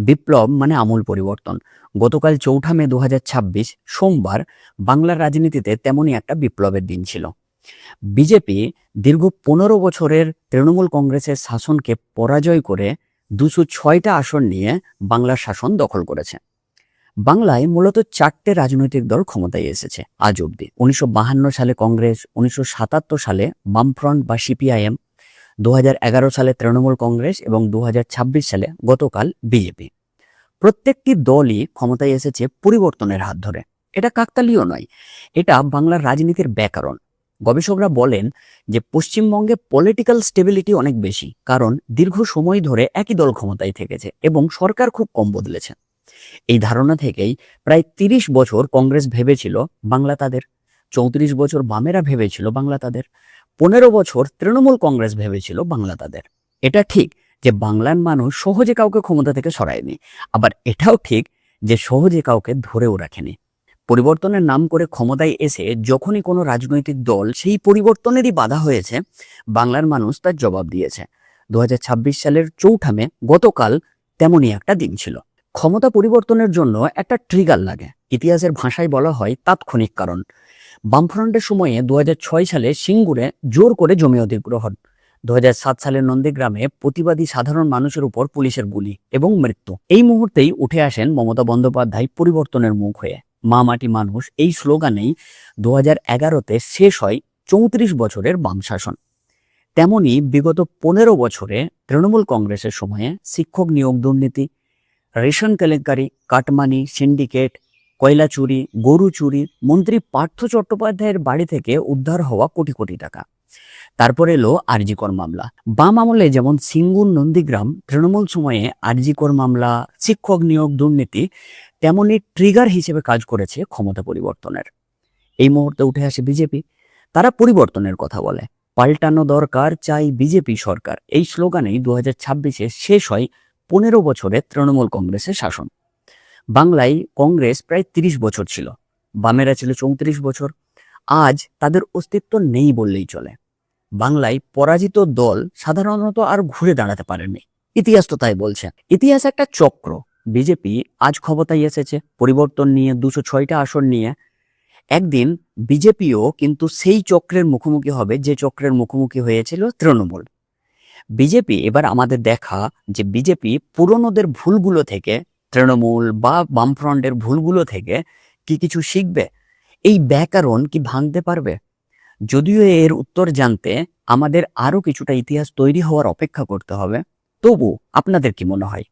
বিপ্লব মানে আমূল পরিবর্তন। গতকাল ৪ঠা মে ২০২৬ সোমবার বাংলার রাজনীতিতে তেমনই একটা বিপ্লবের দিন ছিল। বিজেপি দীর্ঘ ১৫ বছরের তৃণমূল কংগ্রেসের শাসনকে পরাজয় করে ২০৬টা আসন নিয়ে বাংলার শাসন দখল করেছে। বাংলায় মূলত ৪টে রাজনৈতিক দল ক্ষমতায় এসেছে আজ অবধি। ১৯৫২ সালে কংগ্রেস, ১৯৭৭ সালে বামফ্রন্ট বা সিপিআইএম, ২০১১ সালে তৃণমূল কংগ্রেস এবং ২০২৬ সালে গতকাল বিজেপি। প্রত্যেকটি দলই ক্ষমতায় এসেছে পরিবর্তনের হাত ধরে। এটা কাকতালীয় নয়, এটা বাংলার রাজনীতির ব্যাকরণ। গবেষকরা বলেন যে পশ্চিমবঙ্গে পলিটিক্যাল স্টেবিলিটি অনেক বেশি, কারণ দীর্ঘ সময় ধরে একই দল ক্ষমতায় থেকেছে এবং সরকার খুব কম বদলেছে। এই ধারণা থেকেই প্রায় ৩০ বছর কংগ্রেস ভেবেছিল বাংলা তাদের, ৩৪ বছর বামেরা ভেবেছিল বাংলা তাদের, ১৫ বছর তৃণমূল কংগ্রেস ভেবেছিল বাংলা তাদের। এটা ঠিক যে বাংলার মানুষ সহজে কাউকে ক্ষমতা থেকে সরায়নি, আবার এটাও ঠিক যে সহজে কাউকে ধরেও রাখেনি। পরিবর্তনের নাম করে ক্ষমতায় এসে যখনই কোনো রাজনৈতিক দল সেই পরিবর্তনেরই বাধা হয়েছে, বাংলার মানুষ তার জবাব দিয়েছে। ২০২৬ সালের ৪ঠা মে গতকাল তেমনই একটা দিন ছিল। ক্ষমতা পরিবর্তনের জন্য একটা ট্রিগার লাগে। ইতিহাসের ভাষায় বলা হয় তাৎক্ষণিক কারণ। বামফ্রন্টের সময়ে ২০০৬ সালে সিঙ্গুরে জোর করে জমি অধিগ্রহণ, ২০০৭ সালের নন্দীগ্রামে প্রতিবাদী সাধারণ মানুষের উপর পুলিশের গুলি এবং মৃত্যু। এই মুহূর্তেই উঠে আসেন মমতা বন্দ্যোপাধ্যায় পরিবর্তনের মুখ হয়ে। মা মাটি মানুষ এই স্লোগানেই ২০১১তে শেষ হয় ৩৪ বছরের বাম শাসন। তেমনি বিগত ১৫ বছরে তৃণমূল কংগ্রেসের সময়ে শিক্ষক নিয়োগ দুর্নীতি, রেশন কেলেঙ্কারি, কাটমানি, সিন্ডিকেট, কয়লা চুরি, গরু চুরি, মন্ত্রী পার্থ চট্টোপাধ্যায়ের বাড়ি থেকে উদ্ধার হওয়া কোটি কোটি টাকা। তারপর এলো আরজি কর মামলা। বাম আমলে যেমন সিঙ্গুর, নন্দীগ্রাম, তৃণমূল সময়ে আরজি কর মামলা, শিক্ষক নিয়োগ দুর্নীতি তেমনি ট্রিগার হিসেবে কাজ করেছে ক্ষমতা পরিবর্তনের। এই মুহূর্তে উঠে আসে বিজেপি। তারা পরিবর্তনের কথা বলে, পাল্টানো দরকার, চাই বিজেপি সরকার। এই স্লোগানেই ২০২৬-এ শেষ হয় ১৫ বছরের তৃণমূল কংগ্রেসের শাসন। বাংলায় কংগ্রেস প্রায় ৩০ বছর ছিল, বামেরা ছিল ৩৪ বছর। আজ তাদের অস্তিত্ব নেই বললেই চলে। বাংলায় পরাজিত দল সাধারণত আর ঘুরে দাঁড়াতে পারেনি, ইতিহাস তো তাই বলছে। ইতিহাস একটা চক্র। বিজেপি আজ ক্ষমতায় এসেছে পরিবর্তন নিয়ে, ২০৬টা আসন নিয়ে। একদিন বিজেপিও কিন্তু সেই চক্রের মুখোমুখি হবে যে চক্রের মুখোমুখি হয়েছিল তৃণমূল। বিজেপি এবার আমাদের দেখা যে বিজেপি পুরনোদের ভুলগুলো থেকে, তৃণমূল বা বামফ্রন্টের ভুলগুলো থেকে কি কিছু শিখবে? এই ব্যাকরণ কি ভাঙতে পারবে? যদিও এর উত্তর জানতে আমাদের আরো কিছুটা ইতিহাস তৈরি হওয়ার অপেক্ষা করতে হবে, তবু আপনাদের কি মনে হয়?